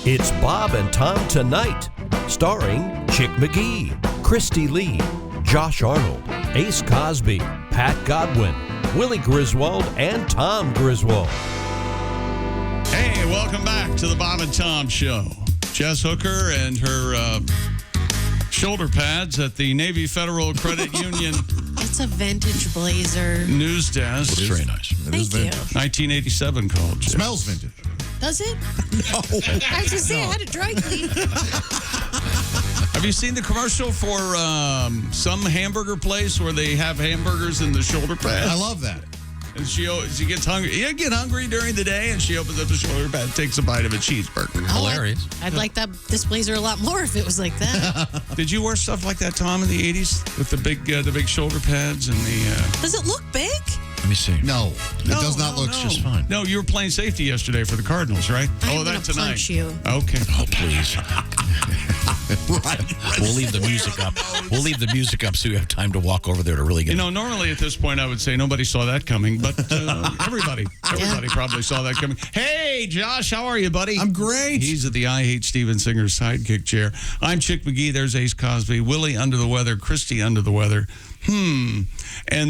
It's Bob and Tom Tonight, starring Chick McGee, Kristi Lee, Josh Arnold, Ace Cosby, Pat Godwin, Willie Griswold, and Tom Griswold. Hey, welcome back to the Bob and Tom Show. Jess Hooker and her shoulder pads at the Navy Federal Credit Union. It's a vintage blazer. News desk. It's very nice. Thank you. 1987 called. Jess. Smells vintage. Does it? No. I was going to say, I had it dry clean. Have you seen the commercial for some hamburger place where they have hamburgers in the shoulder pads? I love that. And she gets hungry. You get hungry during the day, and she opens up the shoulder pad, takes a bite of a cheeseburger. Hilarious. I'd like this blazer a lot more if it was like that. Did you wear stuff like that, Tom, in the 80s? With the big shoulder pads and the... Does it look big? Let me see. No, it does not look just fine. No, you were playing safety yesterday for the Cardinals, right? I'm that's tonight. Punch you. Okay. Oh, please. Right. We'll leave the music up. We'll leave the music up so you have time to walk over there to really get. You know, normally at this point I would say nobody saw that coming, but everybody probably saw that coming. Hey, Josh, how are you, buddy? I'm great. He's at the I Hate Steven Singer's sidekick chair. I'm Chick McGee. There's Ace Cosby. Willie under the weather. Kristi under the weather. And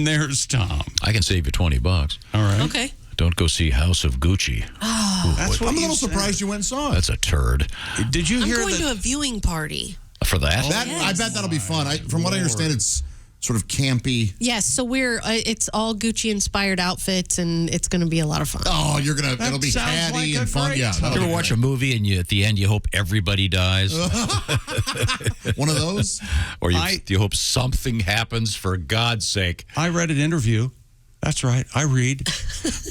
there's Tom. I can save you $20. All right. Okay. Don't go see House of Gucci. Oh, that's what I'm a little surprised you went and saw it. That's a turd. Did you I'm hear going that? to a viewing party. For that? I bet that'll be fun. From what I understand, it's sort of campy. Yes, so it's all Gucci-inspired outfits, and it's going to be a lot of fun. Oh, it'll be catty like and fun. Yeah. You ever watch a movie and at the end you hope everybody dies? One of those? Or you hope something happens for God's sake? I read an interview. That's right. I read.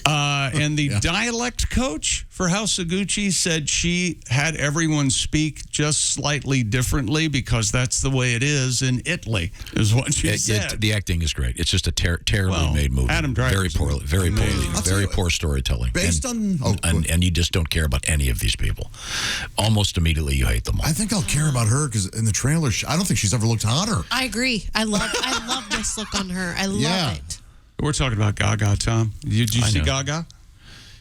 And the dialect coach for House of Gucci said she had everyone speak just slightly differently because that's the way it is in Italy, is what she said. The acting is great. It's just a terribly made movie. Adam Driver. Very poor storytelling. Based on... And you just don't care about any of these people. Almost immediately you hate them all. I think I'll care about her because in the trailer, I don't think she's ever looked hotter. I agree. I love this look on her. I love it. We're talking about Gaga, Tom. Did you see Gaga?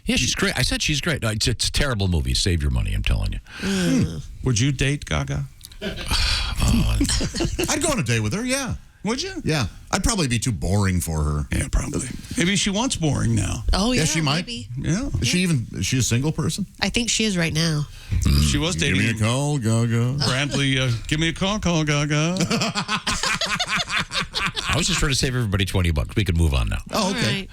Yeah, she's great. I said she's great. No, it's a terrible movie. Save your money, I'm telling you. Would you date Gaga? I'd go on a date with her, yeah. Would you? Yeah. I'd probably be too boring for her. Yeah, probably. Maybe she wants boring now. Oh, yeah, she might. Maybe. Yeah. Is she a single person? I think she is right now. She was dating. Give me a call, Gaga. Bradley, give me a call, Gaga. I was just trying to save everybody $20. We could move on now. Oh, okay. All right.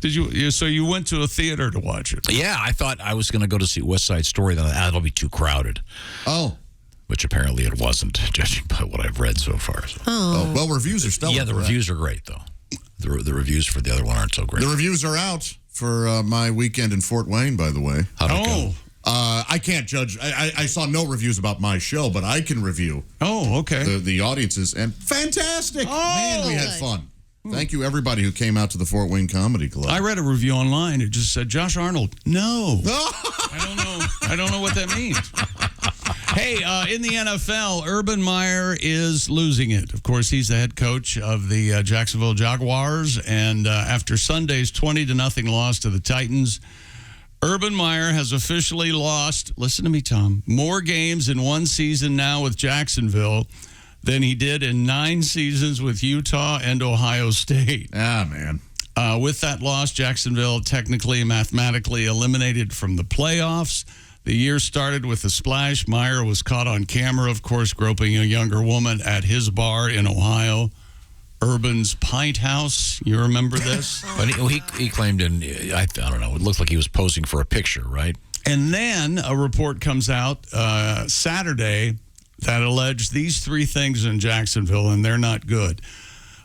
Did you? So you went to a theater to watch it? Yeah, I thought I was going to go to see West Side Story. Then that'll be too crowded. Oh. Which apparently it wasn't, judging by what I've read so far. So. Oh, well, reviews are still. Yeah, the reviews are great, though. The reviews for the other one aren't so great. The reviews are out for my weekend in Fort Wayne, by the way. How'd it go? I can't judge. I saw no reviews about my show, but I can review. Oh, okay. The audiences, and fantastic. Oh, man, we had fun. Thank you, everybody who came out to the Fort Wayne Comedy Club. I read a review online. It just said, Josh Arnold. No. I don't know what that means. Hey, in the NFL, Urban Meyer is losing it. Of course, he's the head coach of the Jacksonville Jaguars. And after Sunday's 20-0 loss to the Titans, Urban Meyer has officially lost, listen to me, Tom, more games in one season now with Jacksonville than he did in 9 seasons with Utah and Ohio State. Ah, man. With that loss, Jacksonville technically, mathematically eliminated from the playoffs. The year started with a splash. Meyer was caught on camera, of course, groping a younger woman at his bar in Ohio. Urban's Pint House. You remember this? But he claimed I don't know, it looked like he was posing for a picture, right? And then a report comes out Saturday that alleged these 3 things in Jacksonville, and they're not good.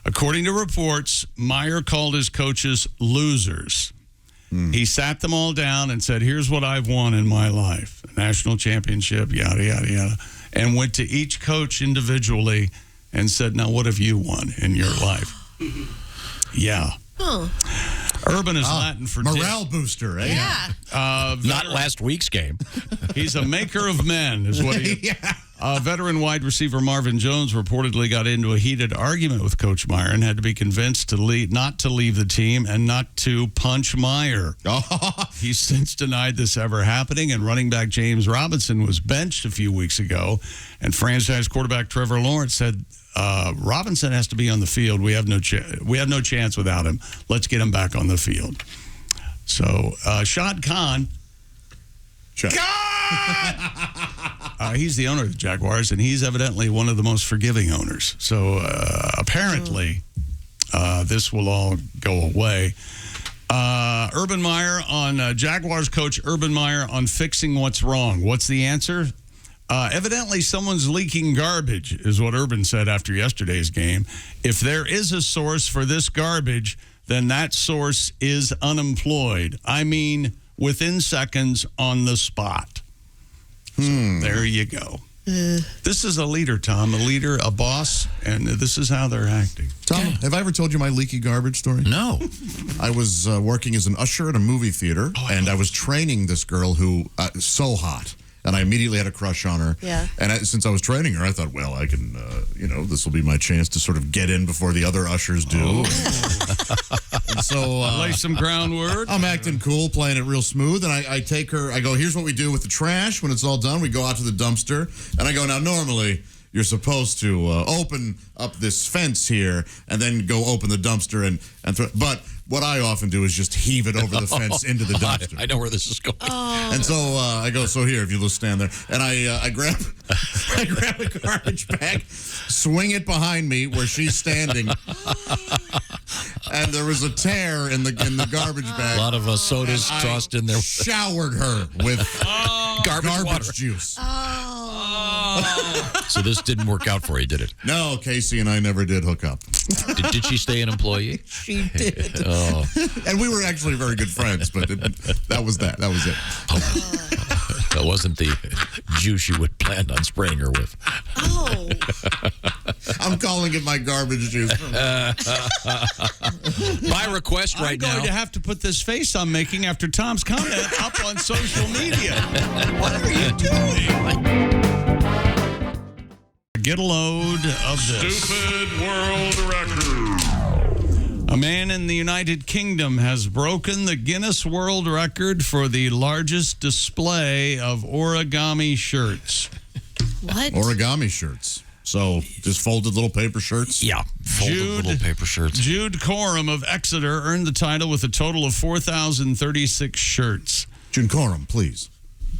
According to reports, Meyer called his coaches losers. He sat them all down and said, here's what I've won in my life. A national championship, yada, yada, yada. And went to each coach individually and said, now what have you won in your life? Yeah. Oh. Urban is Latin for morale booster, eh? Yeah. Not last week's game. He's a maker of men, is what he is. Veteran wide receiver Marvin Jones reportedly got into a heated argument with Coach Meyer and had to be convinced not to leave the team and not to punch Meyer. He's since denied this ever happening, and running back James Robinson was benched a few weeks ago, and franchise quarterback Trevor Lawrence said, Robinson has to be on the field. We have no chance without him. Let's get him back on the field. So, Shad Khan. He's the owner of the Jaguars, and he's evidently one of the most forgiving owners. So, apparently, this will all go away. Urban Meyer on Jaguars coach Urban Meyer on fixing what's wrong. What's the answer? Evidently, someone's leaking garbage, is what Urban said after yesterday's game. If there is a source for this garbage, then that source is unemployed. I mean, within seconds on the spot. So there you go. This is a leader, Tom, a leader, a boss, and this is how they're acting. Tom, have I ever told you my leaky garbage story? No. I was working as an usher at a movie theater, and I was training this girl who so hot. And I immediately had a crush on her. Yeah. And since I was training her, I thought, well, I can, this will be my chance to sort of get in before the other ushers do. And so Lay some groundwork. I'm acting cool, playing it real smooth, and I take her. I go, here's what we do with the trash. When it's all done, we go out to the dumpster, and I go, now normally you're supposed to open up this fence here and then go open the dumpster and throw. But what I often do is just heave it over the fence into the dumpster. I know where this is going. And so I go, so here, if you just stand there, and I grab a garbage bag, swing it behind me where she's standing, and there was a tear in the garbage bag. A lot of sodas tossed in there. Showered her with garbage water. juice. So this didn't work out for you, did it? No, Casey and I never did hook up. Did she stay an employee? She did. Oh. And we were actually very good friends, but that was that. That was it. That wasn't the juice you would plan on spraying her with. Oh. I'm calling it my garbage juice. My request right I'm going now. to have to put this face I'm making after Tom's comment up on social media. What are you doing? Get a load of this. Stupid world record. A man in the United Kingdom has broken the Guinness World Record for the largest display of origami shirts. What? Origami shirts. So just folded little paper shirts. Yeah, folded little paper shirts. Jude Coram of Exeter earned the title with a total of 4,036 shirts. June Coram, please.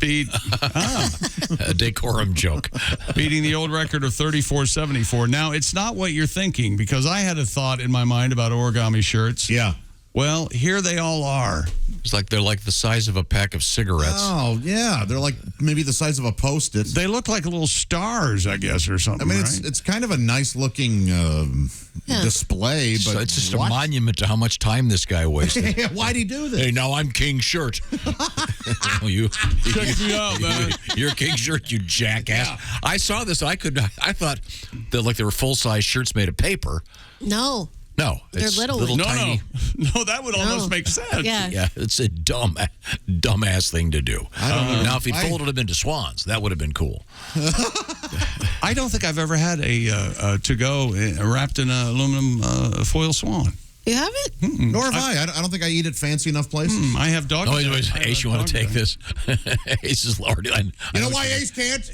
A decorum joke. Beating the old record of 3474. Now, it's not what you're thinking, because I had a thought in my mind about origami shirts. Yeah. Well, here they all are. It's like they're like the size of a pack of cigarettes. Oh, yeah. They're like maybe the size of a Post-it. They look like little stars, I guess, or something. I mean, right? it's kind of a nice looking display, but So it's just a monument to how much time this guy wasted. Why'd he do this? Hey, now I'm King Shirt. Check me out, man. You're King Shirt, you jackass. Yeah. I saw this. I thought that like they were full size shirts made of paper. No. No, They're it's little. tiny. No, that would almost make sense. Yeah. Yeah, it's a dumbass thing to do. I don't know. Now, if he'd folded them into swans, that would have been cool. I don't think I've ever had a to-go wrapped in an aluminum foil swan. You haven't? Nor have I. I don't think I eat at fancy enough places. I have dog. Oh, wait, Ace, you want to take this? Ace is already. You know why Ace can't?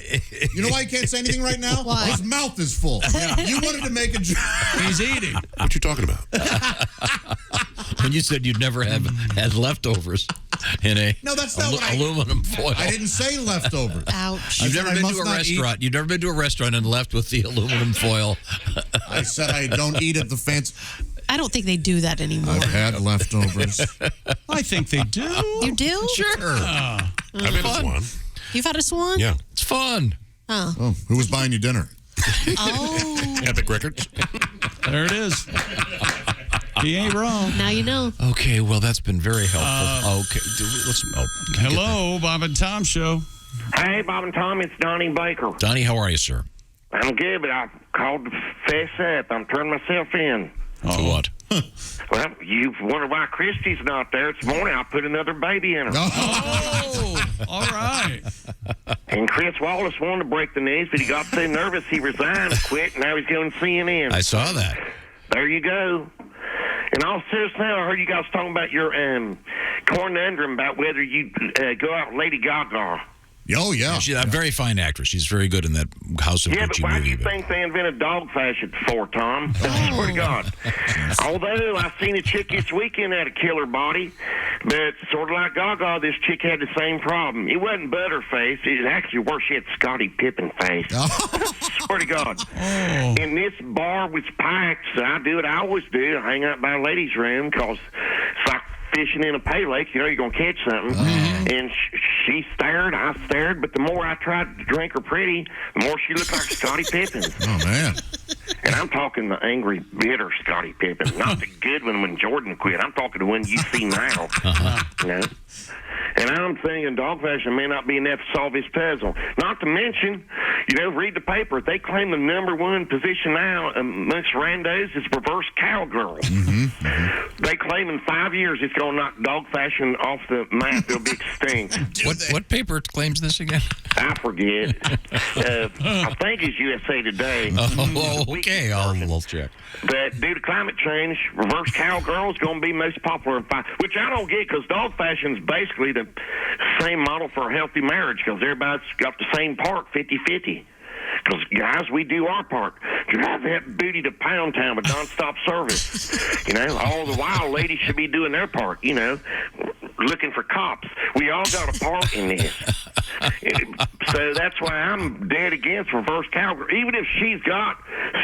You know why he can't say anything right now? Why? His mouth is full. You wanted to make a joke. He's eating. What you talking about? When you said you'd never have had leftovers in a No, that's not what aluminum foil. I didn't say leftovers. Ouch. You've said never I been must to a not restaurant. You've never been to a restaurant and left with the aluminum foil. I said I don't eat at the fancy. I don't think they do that anymore. I've had leftovers. I think they do. You do? Sure. I've been to one. You've had a swan? Yeah. It's fun. Oh. Oh, who was buying you dinner? Oh. Epic Records. There it is. He ain't wrong. Now you know. Okay, well, that's been very helpful. Okay. Let's. Hello, Bob and Tom Show. Hey, Bob and Tom, it's Donnie Baker. Donnie, how are you, sir? I'm good, but I called to fess up. I'm turning myself in. To what? Well, you wonder why Kristi's not there. This morning I put another baby in her. Oh, all right. And Chris Wallace wanted to break the news, but he got so nervous he resigned, quit, and now he's going to CNN. I saw that. There you go. And all serious now, I heard you guys talking about your conundrum about whether you go out with Lady Gaga. Oh, yeah. She's a very fine actress. She's very good in that House of Yeah, but Gucci why do movie. you think they invented dog fashion for, Tom? I swear to God. Although I seen a chick this weekend had a killer body, but sort of like Gaga, this chick had the same problem. It wasn't Butterface. It was actually worse. She had Scottie Pippen face. I swear to God. And this bar was packed, so I do what I always do. I hang out by a ladies' room because it's like fishing in a pay lake, you know you're going to catch something. And she stared, I stared, but the more I tried to drink her pretty, the more she looked like Scottie Pippen. Oh, man. And I'm talking the angry, bitter Scottie Pippen, not the good one when Jordan quit. I'm talking the one you see now. You know? And I'm thinking dog fashion may not be enough to solve this puzzle. Not to mention, you know, read the paper. They claim the number one position now amongst randos is reverse cowgirl. They claim in 5 years it's going to knock dog fashion off the map. It'll be extinct. What paper claims this again? I forget. I think it's USA Today. Oh, okay. I'll check. But due to climate change, reverse cowgirl is going to be most popular in 5, which I don't get because dog fashion is basically the same model for a healthy marriage because everybody's got the same part, 50-50. Because, guys, we do our part. Drive that booty to Pound Town with nonstop service. You know, all the while, ladies should be doing their part, you know, looking for cops. We all got a part in this. So that's why I'm dead against reverse cowgirl. Even if she's got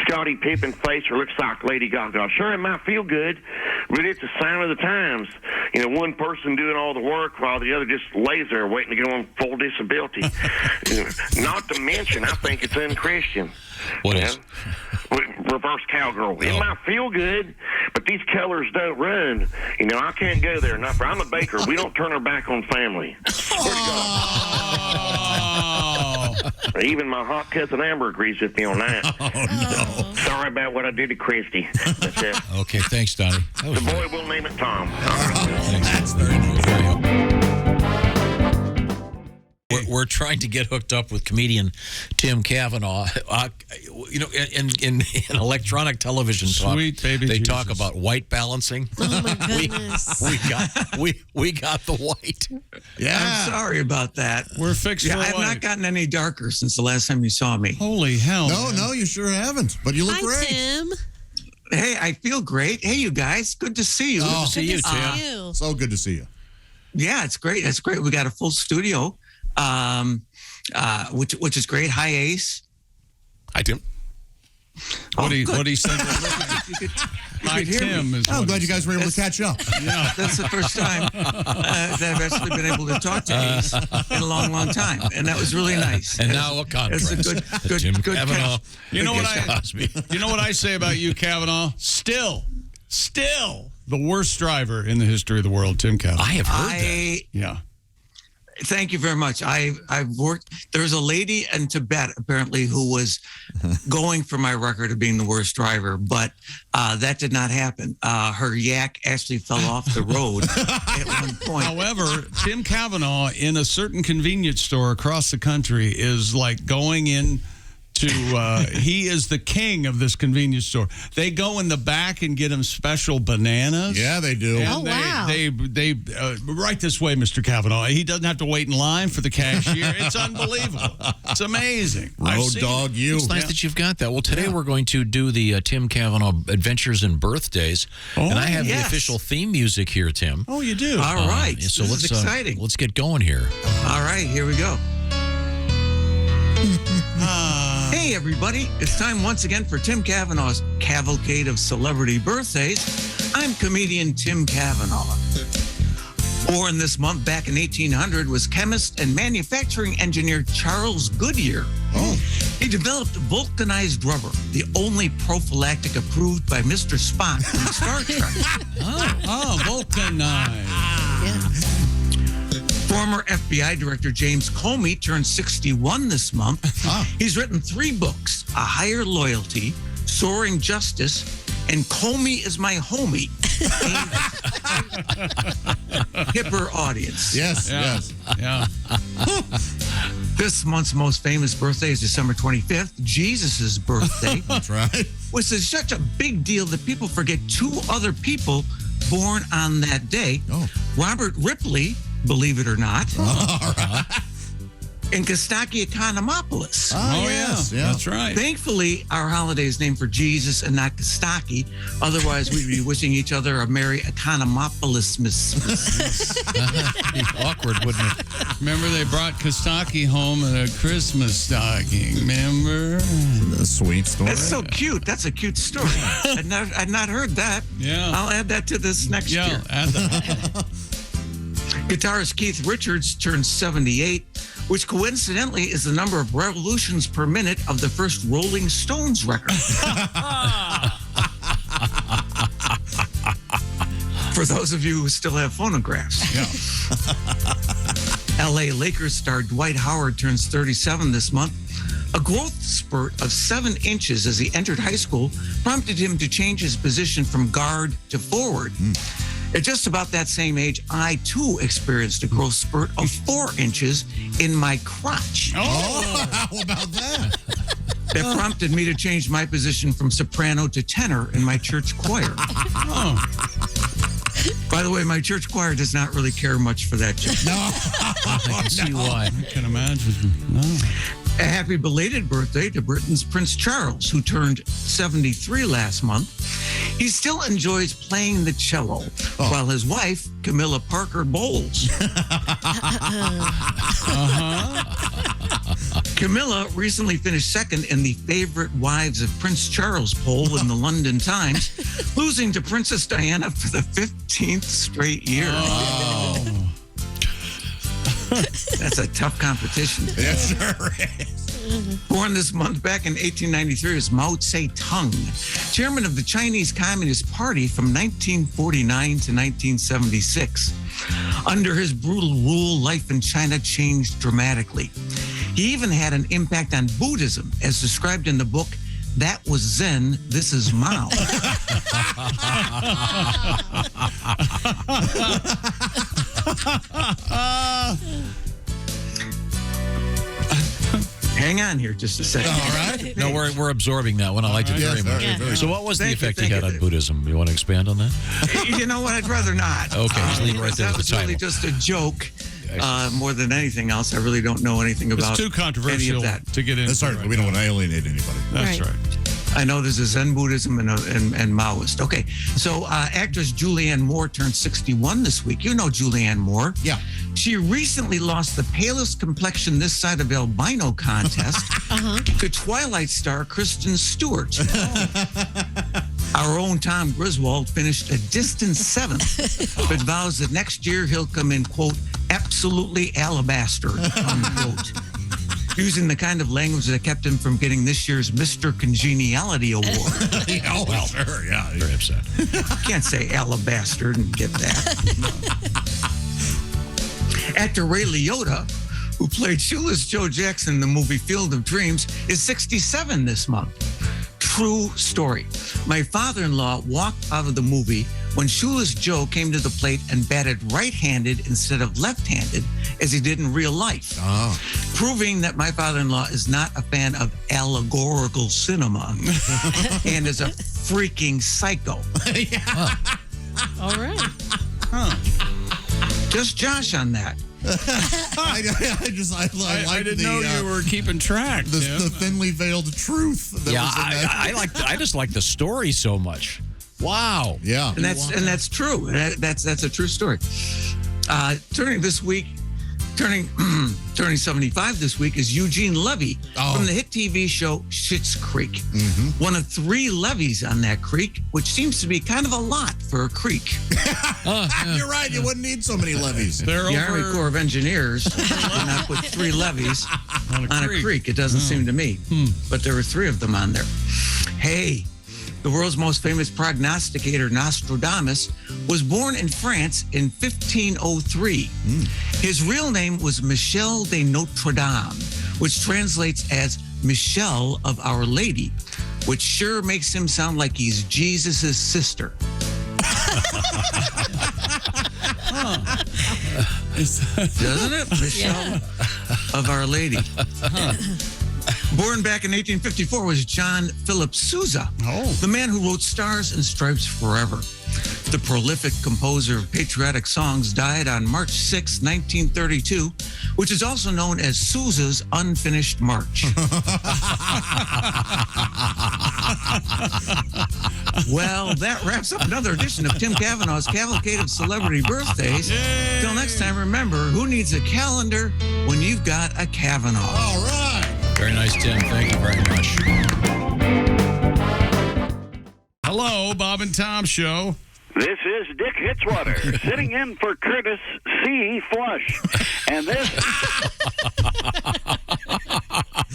Scottie Pippen face or looks like Lady Gaga. Sure, it might feel good, but it's a sign of the times. You know, one person doing all the work while the other just lays there waiting to go on full disability. Not to mention, I think it's unchristian. What is? Reverse cowgirl. It might feel good, but these colors don't run. You know, I can't go there. I'm a baker. We don't turn our back on family. Even my hot cousin Amber agrees with me on that. Oh, no. Sorry about what I did to Kristi. But, Okay, thanks, Donnie. the boy will name it Tom. That's very nice. We're trying to get hooked up with comedian Tim Cavanagh. You know, in electronic television talk, Sweet baby they Jesus. talk about white balancing. Oh my goodness. we got the white. Yeah. I'm sorry about that. We're fixed for I have white. not gotten any darker since the last time you saw me. Holy hell. No, you sure haven't. But you look Hi, great. Tim. Hey, I feel great. Hey, you guys. Good to see you. Oh, See you, Good to Tim. see you. So good to see you. Yeah, it's great. It's great. We got a full studio, which is great. Hi, Ace. Hi, Tim. What he good. said. You could Hi, hear Tim. me. Is I'm what glad he you guys were able to catch up. Yeah. That's the first time that I've actually been able to talk to Ace in a long, long time, and that was really nice. And now a contrast. It's a good Tim good Cavanagh. catch. You know what Cosby. You know what I say about you, Kavanaugh? Still the worst driver in the history of the world, Tim Cavanagh. I have heard that. Yeah. Thank you very much. I've worked. There's a lady in Tibet apparently who was going for my record of being the worst driver, but that did not happen. Her yak actually fell off the road at one point. However, Tim Cavanagh in a certain convenience store across the country is like going in to he is the king of this convenience store. They go in the back and get him special bananas. Yeah, they do. And Oh, wow. They right this way, Mr. Kavanaugh. He doesn't have to wait in line for the cashier. It's unbelievable. It's amazing. I've Road seen dog, it. you. It's nice that you've got that. Well, today we're going to do the Tim Cavanagh Adventures and Birthdays, and I have the yes. official theme music here, Tim. Oh, you do. All right. So this let's is exciting. let's get going here. All right, here we go. Hey, everybody. It's time once again for Tim Cavanagh's Cavalcade of Celebrity Birthdays. I'm comedian Tim Cavanagh. Born this month back in 1800 was chemist and manufacturing engineer Charles Goodyear. He developed vulcanized rubber, the only prophylactic approved by Mr. Spock from Star Trek. Oh, vulcanized. Yeah. Former FBI Director James Comey turned 61 this month. He's written 3 books, A Higher Loyalty, Soaring Justice, and Comey is My Homie, aimed at a hipper audience. Yes, Yeah. yes. Yeah. This month's most famous birthday is December 25th, Jesus' birthday. That's right. Which is such a big deal that people forget two other people born on that day. Oh. Robert Ripley, believe it or not, All right. and Kostaki Economopoulos. Yes. Yeah. That's right. Thankfully, our holiday is named for Jesus and not Kostaki. Otherwise, we'd be wishing each other a Merry Economopoulos. Awkward, wouldn't it? Remember, they brought Kostaki home in a Christmas stocking. Remember? A sweet story. That's so cute. That's a cute story. I'd not heard that. Yeah. I'll add that to this next year. Yeah, add that. Guitarist Keith Richards turned 78, which coincidentally is the number of revolutions per minute of the first Rolling Stones record. For those of you who still have phonographs. Yeah. LA Lakers star Dwight Howard turns 37 this month. A growth spurt of 7 inches as he entered high school prompted him to change his position from guard to forward. At just about that same age, I too experienced a growth spurt of 4 inches in my crotch. Oh, how about that? That prompted me to change my position from soprano to tenor in my church choir. Oh. By the way, my church choir does not really care much for that joke. I can see why. I can imagine. No. A happy belated birthday to Britain's Prince Charles, who turned 73 last month. He still enjoys playing the cello, while his wife, Camilla Parker, bowls. Camilla recently finished second in the Favorite Wives of Prince Charles poll in the London Times, losing to Princess Diana for the 15th straight year. Oh. That's a tough competition. It sure is. Born this month back in 1893 is Mao Zedong, chairman of the Chinese Communist Party from 1949 to 1976. Under his brutal rule, life in China changed dramatically. He even had an impact on Buddhism, as described in the book, That Was Zen, This Is Mao. Hang on here just a second. All right. No, we're absorbing that one. I liked it very much. very So what was the Thank you, effect he thank had you. on Buddhism? You want to expand on that? You know what? I'd rather not. Okay, just leave it right there That with the was really title. just a joke. More than anything else, I really don't know anything about It's too any controversial of that. to get into. Certainly, we don't want to alienate anybody. That's Right. right. I know there's a Zen Buddhism and Maoist. Okay, so actress Julianne Moore turned 61 this week. You know Julianne Moore. Yeah. She recently lost the palest complexion this side of albino contest to Twilight star Kristen Stewart. Our own Tom Griswold finished a distant 7th, but vows that next year he'll come in, quote, absolutely alabaster, unquote. Using the kind of language that kept him from getting this year's Mr. Congeniality Award. Oh, well, sure, yeah. Very upset. Can't say alabaster and get that. Actor Ray Liotta, who played Shoeless Joe Jackson in the movie Field of Dreams, is 67 this month. True story. My father-in-law walked out of the movie when Shoeless Joe came to the plate and batted right-handed instead of left-handed, as he did in real life. Oh. Proving that my father-in-law is not a fan of allegorical cinema and is a freaking psycho. All right. Just Josh on that. I didn't know you were keeping track. the Tim. thinly veiled truth. That Yeah, was in that. I just like the story so much. Wow. Yeah. And that's true. That's a true story. Turning 75 this week is Eugene Levy from the hit TV show Schitt's Creek. One of 3 levees on that creek, which seems to be kind of a lot for a creek. You're right. You wouldn't need so many levees. They're The Army over Corps of Engineers did not put 3 levees on on a creek. It doesn't seem to me. But there were 3 of them on there. Hey, the world's most famous prognosticator, Nostradamus, was born in France in 1503. His real name was Michel de Notre Dame, which translates as Michelle of Our Lady, which sure makes him sound like he's Jesus' sister. Doesn't it? Michelle of Our Lady. Born back in 1854 was John Philip Sousa, the man who wrote Stars and Stripes Forever. The prolific composer of patriotic songs died on March 6, 1932, which is also known as Sousa's Unfinished March. Well, that wraps up another edition of Tim Cavanagh's Cavalcade of Celebrity Birthdays. Till next time, remember, who needs a calendar when you've got a Cavanaugh? All right. Very nice, Tim. Thank you very much. Hello, Bob and Tom Show. This is Dick Hitswater, sitting in for Curtis C. Flush. And this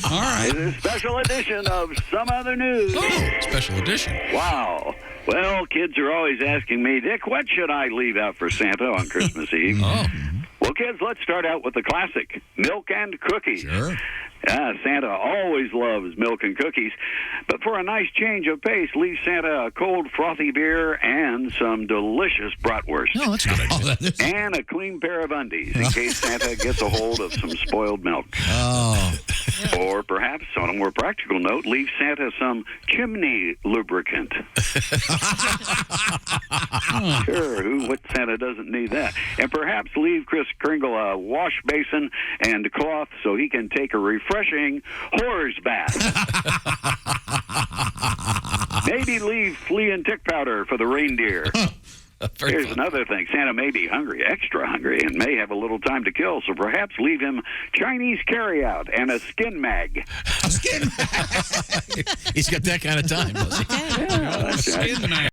All right. is a special edition of Some Other News. Special edition. Wow. Well, kids are always asking me, Dick, what should I leave out for Santa on Christmas Eve? Well, kids, let's start out with the classic, milk and cookies. Sure. Santa always loves milk and cookies. But for a nice change of pace, leave Santa a cold, frothy beer and some delicious bratwurst. Oh, that's a good idea. That is. And a clean pair of undies in case Santa gets a hold of some spoiled milk. Oh. Or perhaps, on a more practical note, leave Santa some chimney lubricant. Sure, what Santa doesn't need that? And perhaps leave Kris Kringle a wash basin and cloth so he can take a refreshing horror's bath. Maybe leave flea and tick powder for the reindeer. Here's another thing. Santa may be hungry, extra hungry, and may have a little time to kill, so perhaps leave him Chinese carryout and a skin mag. A skin mag. He's got that kind of time, does he? Yeah, that's right. Skin man.